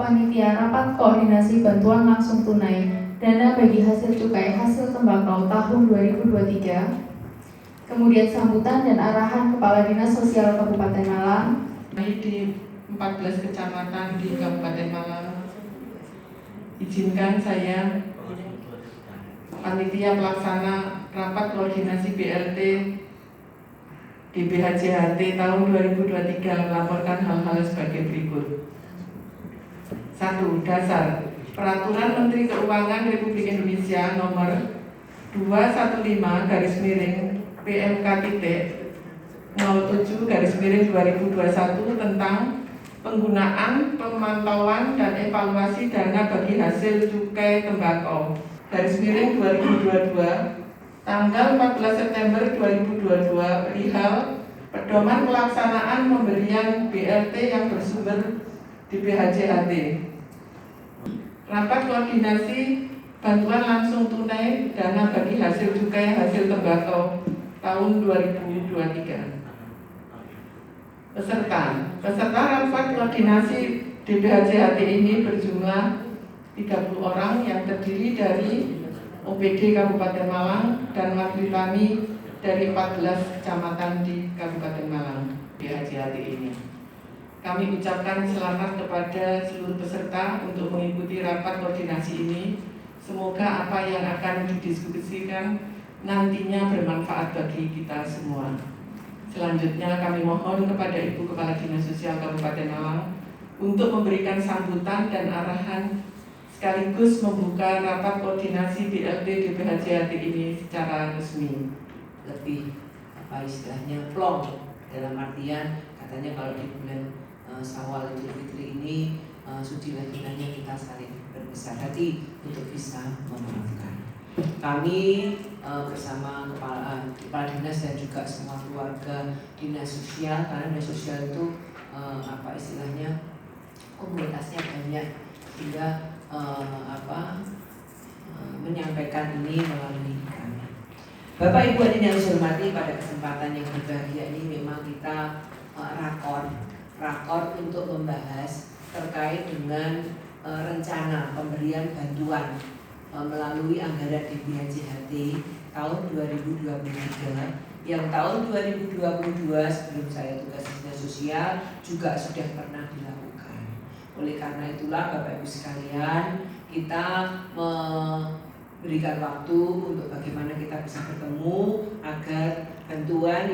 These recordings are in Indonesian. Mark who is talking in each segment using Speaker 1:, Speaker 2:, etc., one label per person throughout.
Speaker 1: Panitia Rapat Koordinasi Bantuan Langsung Tunai Dana Bagi Hasil Cukai Hasil Tembakau tahun 2023. Kemudian sambutan dan arahan Kepala Dinas Sosial Kabupaten Malang
Speaker 2: di 14 kecamatan di Kabupaten Malang. Izinkan saya, Panitia Pelaksana Rapat Koordinasi BLT DBHJHT tahun 2023 melaporkan hal-hal sebagai berikut. 1. Dasar Peraturan Menteri Keuangan Republik Indonesia Nomor 215/PMK-07/2021 tentang penggunaan, pemantauan, dan evaluasi dana bagi hasil cukai tembakau (2022) tanggal 14 September 2022 perihal pedoman pelaksanaan pemberian BLT yang bersumber di BHJHT. Rapat koordinasi bantuan langsung tunai dana bagi hasil cukai hasil tembakau tahun 2023. Peserta rapat koordinasi DBHJHT ini berjumlah 30 orang yang terdiri dari OPD Kabupaten Malang dan wakil kami dari 14 kecamatan di Kabupaten Malang DBHJHT ini. Kami ucapkan selamat kepada seluruh peserta untuk mengikuti rapat koordinasi ini. Semoga apa yang akan didiskusikan nantinya bermanfaat bagi kita semua. Selanjutnya kami mohon kepada Ibu Kepala Dinas Sosial Kabupaten Malang untuk memberikan sambutan dan arahan sekaligus membuka rapat koordinasi BLT DBHJHT ini secara resmi.
Speaker 3: Lebih istilahnya plong, dalam artian katanya kalau di bulan Syawal Idul Fitri ini suci laginanya kita saling berbesar hati untuk bisa memaafkan. Kami bersama kepala dinas dan juga semua keluarga dinas sosial, karena dinas sosial itu istilahnya komunitasnya banyak, sehingga menyampaikan ini melalui kami. Bapak Ibu hadirin yang saya hormati, pada kesempatan yang berbahagia ini memang kita rakor untuk membahas terkait dengan rencana pemberian bantuan melalui anggaran DBHJHT tahun 2023 yang tahun 2022 sebelum saya tugas dinas sosial juga sudah pernah dilakukan. Oleh karena itulah Bapak Ibu sekalian, kita memberikan waktu untuk bagaimana kita bisa bertemu agar bantuan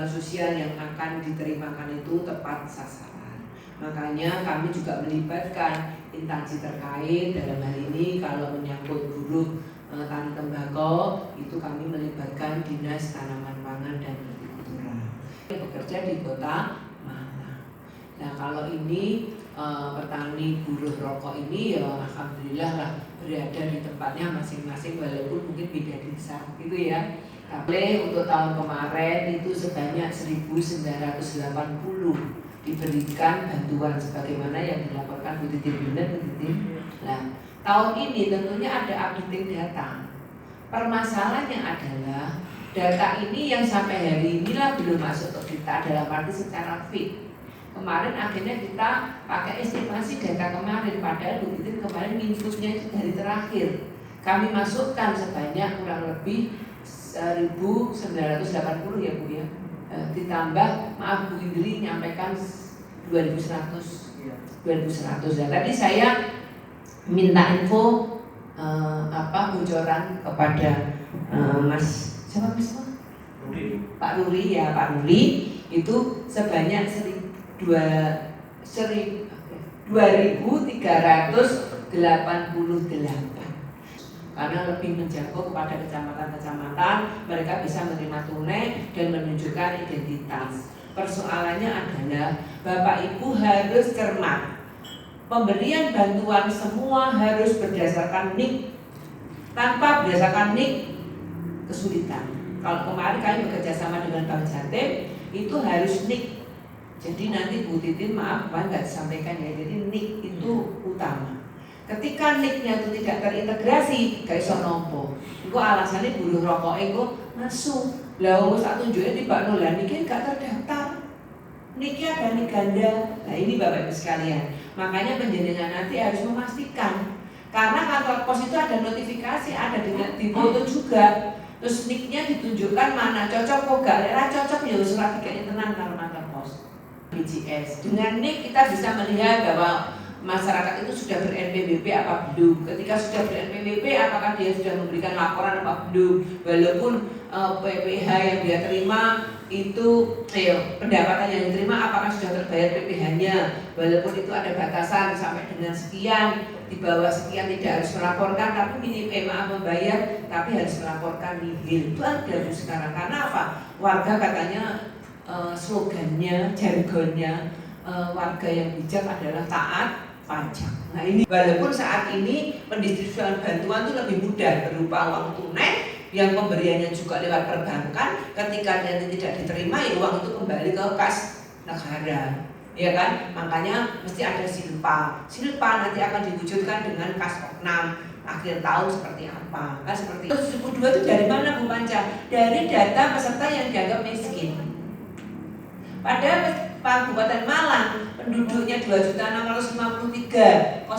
Speaker 3: sosial yang akan diterimakan itu tepat sasaran. Makanya kami juga melibatkan instansi terkait. Dalam hal ini kalau menyangkut buruh tani tembakau, itu kami melibatkan Dinas Tanaman Pangan dan Hortikultura yang bekerja di Kota Malang. Nah, kalau ini petani buruh rokok ini ya alhamdulillah lah berada di tempatnya masing-masing walaupun mungkin beda desa gitu ya. Tapi untuk tahun kemarin itu sebanyak 1.980 diberikan bantuan sebagaimana yang dilaporkan Bu Titin, benar Bu Titin? Nah, tahun ini tentunya ada updating data. Permasalahannya adalah data ini yang sampai hari inilah belum masuk ke kita dalam arti secara fit. Kemarin akhirnya kita pakai estimasi data kemarin, padahal Bu Titin kemarin inputnya itu dari terakhir. Kami masukkan sebanyak kurang lebih 1.980 ya Bu ya. Ditambah maaf Bu Indri nyampaikan 2.100. Dan tadi saya minta info bocoran kepada Mas siapa Mas? Pak Ruri ya, Pak Ruri itu sebanyak 2.388 karena lebih menjangkau kepada kecamatan-kecamatan, mereka bisa menerima tunai dan menunjukkan identitas. Persoalannya adalah Bapak Ibu harus cermat. Pemberian bantuan semua harus berdasarkan NIK. Tanpa berdasarkan NIK kesulitan. Kalau kemarin kami bekerja sama dengan Bank Jatim itu harus NIK. Jadi nanti Bu Titin maaf Pak nggak disampaikan ya. Jadi NIK itu utama. Ketika NIK-nya itu tidak terintegrasi, gak iso nompo. Itu alasannya buruh rokok itu masuk. Lah wis tak tunjukin di Pak Nolan niki gak terdaftar. NIK-nya ada NIK ganda. Nah ini Bapak Ibu sekalian, Makanya penjenengan nanti harus memastikan, karena kantor pos itu ada notifikasi, ada di foto juga. Terus nicknya ditunjukkan mana cocok kok gak, lera cocok ya surat tiketnya tenang kalau kantor pos. BGS dengan nick kita bisa melihat bahwa masyarakat itu sudah ber-NPWP apa belum. Ketika sudah ber-NPWP, apakah dia sudah memberikan laporan apa belum. Walaupun PPh yang dia terima itu pendapatan yang diterima apakah sudah terbayar PPh-nya. Walaupun itu ada batasan sampai dengan sekian, di bawah sekian tidak harus melaporkan, tapi membayar tapi harus melaporkan nihil. Itu ada sekarang. Karena apa? Warga katanya slogannya, jargonnya warga yang bijak adalah taat pajak. Nah ini walaupun saat ini pendistribusian bantuan itu lebih mudah berupa uang tunai yang pemberiannya juga lewat perbankan, ketika nanti tidak diterima ya uang itu kembali ke kas negara, ya kan? Makanya mesti ada silpa nanti akan diwujudkan dengan kas oknam akhir tahun seperti apa, kan seperti itu. 72 itu dari mana Bu Panca? Dari data peserta yang dianggap miskin. Pada Kabupaten Malang penduduknya 2.653.066,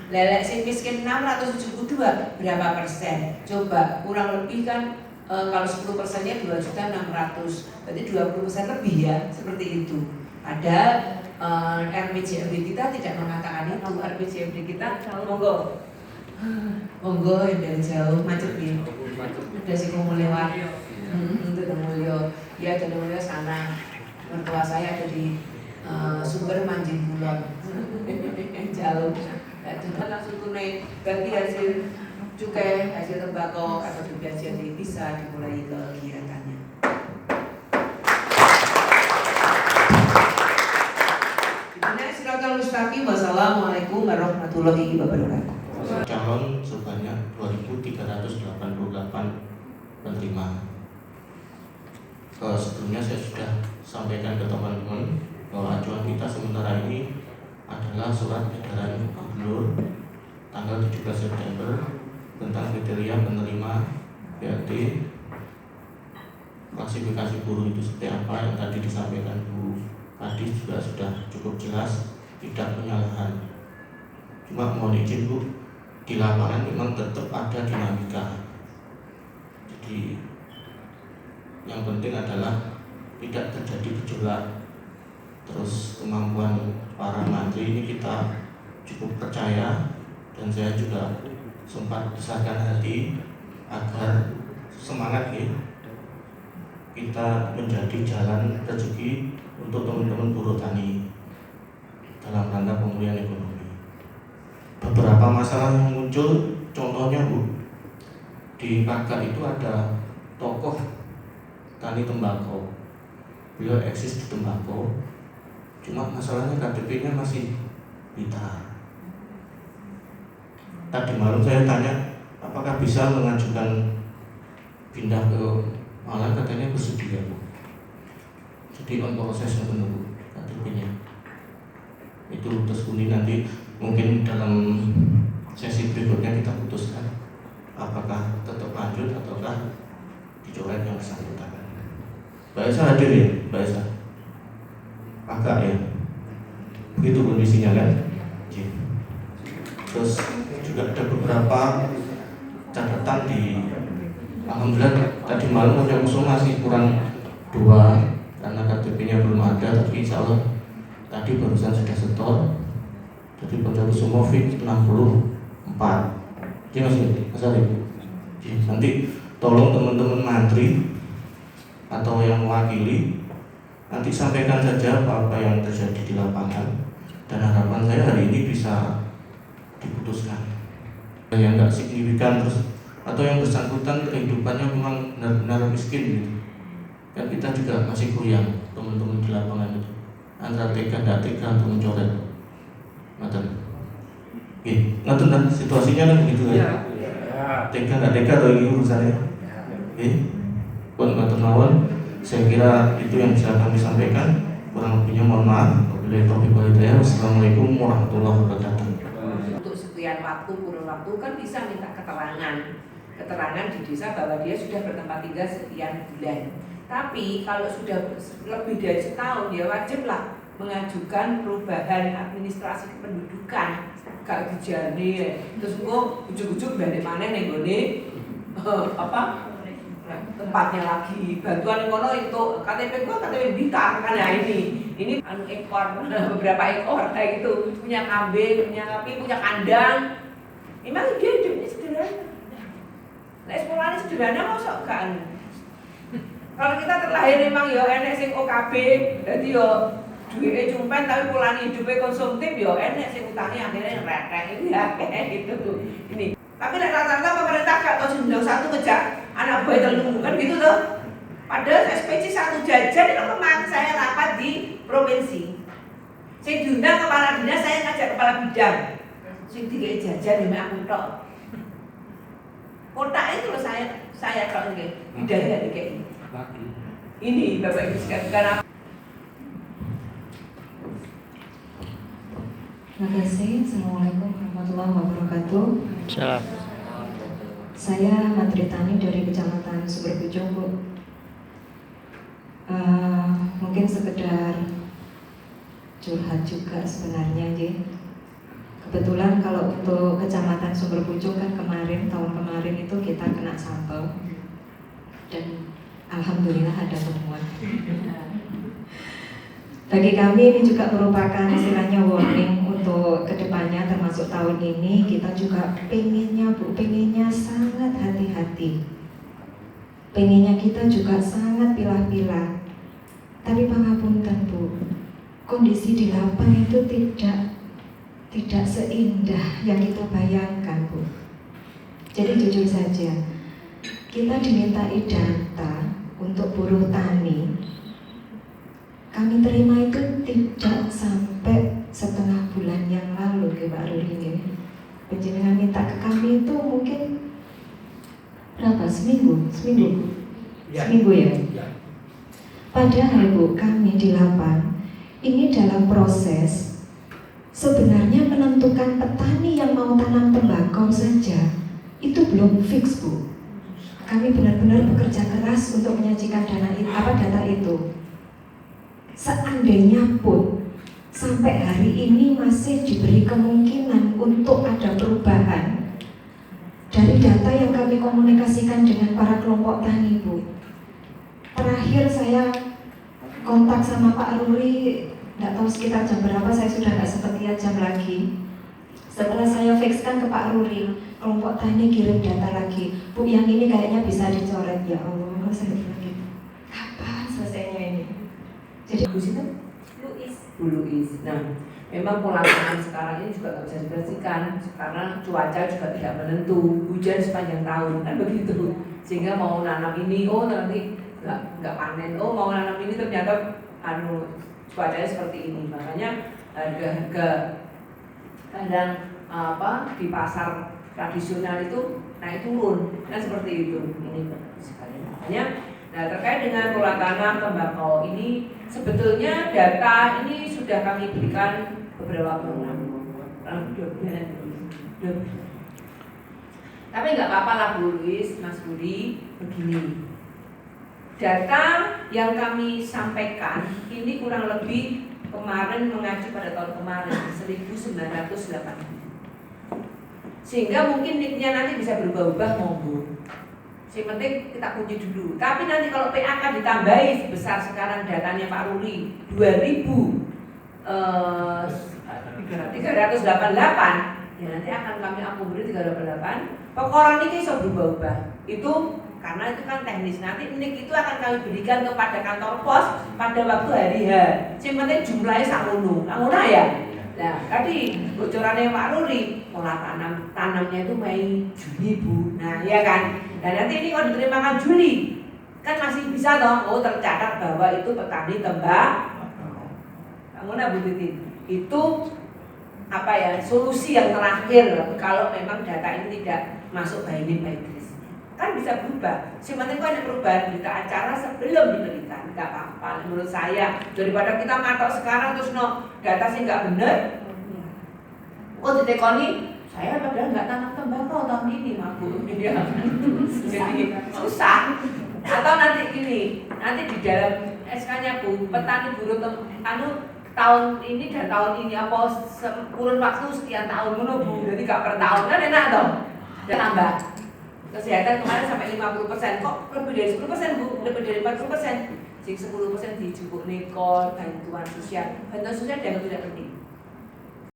Speaker 3: lelek sing miskin 672, berapa persen? Coba kurang lebih kan kalau 10%-nya 2.600, berarti 20% lebih ya, seperti itu. Ada RPJMD kita tidak mengatakan itu. RPJMD kita monggo yang dari jauh macet nih. Ada si lewat untuk Mulyo, ya dari Mulyo sana. Mertua saya ada di Sumber Manjing Kulon, jauh. Cuma langsung tunai bagi hasil cukai, hasil tembakau atau berbelanja bisa dimulai kegiatannya. Siratal mustaqim. Wassalamualaikum warahmatullahi wabarakatuh.
Speaker 4: Calon sebanyak 2.388 penerima. Sebelumnya saya sudah sampaikan ke teman-teman bahwa acuan kita sementara ini adalah surat edaran Gubernur tanggal 17 September tentang kriteria penerima BLT, klasifikasi buruh itu seperti apa yang tadi disampaikan Bu Adi juga sudah cukup jelas, tidak penyalahan. Cuma mohon izin Bu, di lapangan memang tetap ada dinamika. Jadi yang penting adalah tidak terjadi gejolak. Terus kemampuan para mantri ini kita cukup percaya, dan saya juga sempat besarkan hati agar semangat ya, kita menjadi jalan rezeki untuk teman-teman buruh tani dalam rangka pemulihan ekonomi. Beberapa masalah yang muncul, contohnya Bu, di Kakak itu ada tokoh tani tembakau, beliau eksis di tembakau, cuma masalahnya KTP-nya masih Blitar. Tadi malam saya tanya apakah bisa mengajukan pindah ke Malang, katanya bersedia Bu. Jadi on proses menunggu KTP-nya. Itu terus nanti mungkin dalam sesi berikutnya kita putuskan apakah tetap lanjut ataukah dicoret yang bersangkutan. Mbak Esa hadir ya, Mbak Esa? Agak ya, begitu kondisinya kan? Terus juga ada beberapa catatan di, alhamdulillah tadi malam Pojok Musuh masih kurang 2 karena KTP-nya belum ada, tapi insya Allah tadi barusan sudah setor. Jadi Pojok Musuh Movik 64. Jadi Mas Arif, nanti tolong teman-teman mantri atau yang mewakili nanti sampaikan saja apa yang terjadi di lapangan, dan harapan saya hari ini bisa diputuskan. Yang nggak signifikan terus atau yang bersangkutan kehidupannya memang benar-benar miskin gitu. Dan kita juga masih goyang teman-teman di lapangan itu antara tega dan tega untuk mencoret. Ngaten situasinya kan begitu ya. Tega dan tega atau ini urusannya. Buat mawon, saya kira itu yang bisa kami sampaikan. Kurang lebihnya mohon maaf. Wabillahi taufiq wal hidayah. Wassalamualaikum warahmatullahi wabarakatuh.
Speaker 3: Untuk sekian waktu, kurun waktu kan bisa minta keterangan di desa bahwa dia sudah bertempat tinggal sekian bulan. Tapi kalau sudah lebih dari setahun, ya wajib lah mengajukan perubahan administrasi kependudukan gak dijani terus kok ujug-ujug balik maneh ning gone tempatnya lagi bantuan kono itu KTP gua KTP Blitar kan ya ini ekor beberapa ekor kayak gitu punya kambing punya sapi punya kandang memang dia hidupnya sederhana sekolahnya sederhana masa gak kalau kita terlahir memang ya enek sing OKB jadi ya duitnya cumpen tapi pulangnya hidupnya konsumtif ya enek sing utangnya akhirnya retek ini ya kayak gitu ini tapi rata-rata pemerintah gak tahu jenjang satu ngejak anak buah telung kan gitu loh. Padahal SPC satu jajan itu kemarin saya rapat di provinsi. Saya diundang kepala dinas, saya ngajak kepala bidang. Sing dikai jajan ya aku tok. Kotak itu loh saya tok nggih. Bidangnya dikai. Ini Bapak Ibu sekalian.
Speaker 5: Terima kasih. Assalamualaikum warahmatullahi wabarakatuh.
Speaker 6: Salam.
Speaker 5: Saya Matri Tani dari Kecamatan Sumberpucung, Bu. Mungkin sekedar curhat juga sebenarnya, Ji. Kebetulan kalau untuk Kecamatan Sumberpucung kan tahun kemarin itu kita kena sampel dan alhamdulillah ada temuan. Bagi kami ini juga merupakan istilahnya warning untuk kedepannya termasuk tahun ini kita juga pengennya sangat hati-hati. Pengennya kita juga sangat pilah-pilah. Tapi pangapunten Bu, kondisi di lapangan itu tidak seindah yang kita bayangkan Bu. Jadi jujur saja, kita dimintai data untuk buruh tani. Kami terima itu tidak sampai setengah bulan yang lalu ke Pak Ruli. Penjenengan minta ke kami itu mungkin berapa? Seminggu ya? Padahal Bu, kami di lapangan ini dalam proses sebenarnya menentukan petani yang mau tanam tembakau saja itu belum fix Bu. Kami benar-benar bekerja keras untuk menyajikan data itu. Seandainya pun sampai hari ini masih diberi kemungkinan untuk ada perubahan dari data yang kami komunikasikan dengan para kelompok tani Bu. Terakhir saya kontak sama Pak Ruli, tidak tahu sekitar jam berapa, saya sudah nggak sempat lihat jam lagi. Setelah saya fixkan ke Pak Ruli, kelompok tani kirim data lagi, Bu yang ini kayaknya bisa dicoret. Ya Allah, saya bilang gitu, kapan selesainya ini? Jadi
Speaker 3: Bu Luis. Nah, memang pelaksanaan sekarang ini juga nggak bisa dibersihkan karena cuaca juga tidak menentu, hujan sepanjang tahun kan begitu. Sehingga mau nanam ini, nanti nggak panen. Mau nanam ini ternyata cuacanya seperti ini. Makanya harga kadang di pasar tradisional itu naik turun, kan seperti itu. Ini sekali. Makanya terkait dengan pola tanam tembakau ini sebetulnya data ini sudah kami berikan beberapa waktu lalu. Tapi nggak apa-apa lah Bu Luis, Mas Budi, begini. Data yang kami sampaikan ini kurang lebih kemarin mengacu pada tahun kemarin 1980. Sehingga mungkin nicknya nanti bisa berubah-ubah monggo. Yang penting kita kunci dulu. Tapi nanti kalau PAK ditambahi sebesar sekarang datanya Pak Ruli 388, ya nanti akan kami akomodir 388. Pekoran ini bisa berubah-ubah. Itu karena itu kan teknis. Nanti NIK itu akan kami berikan kepada kantor pos pada waktu hari H. Yang penting jumlahnya sakmono. Ya. Nah, tadi bocorannya Pak Ruli, pola tanamnya itu Mei Juni Bu. Nah, ya kan. Dan nanti ini kalau diterimakan Juli, kan masih bisa toh, tercatat bahwa itu petani tembakau. Bu Titin, itu solusi yang terakhir kalau memang data ini tidak masuk by name by address. Kan bisa berubah. Sebenarnya kan ada perubahan berita acara sebelum diberikan, nggak apa-apa. Menurut saya daripada kita matok sekarang terus data sih nggak benar. Ditekoni. Saya padahal nggak tanam tembakau tahun ini, Bu. Jadi susah. Atau nanti di dalam SK-nya Bu, petani buruh
Speaker 6: tahun ini dan tahun ini apa kurun waktu sekian tahun menunggu, jadi gak per tahun kan enak dong. Dan tambah kesehatan kemarin sampai 50%, kok lebih dari 10% Bu, lebih dari 40%. Jadi 10% dijupuk nikah, bantuan sosial dianggap tidak penting.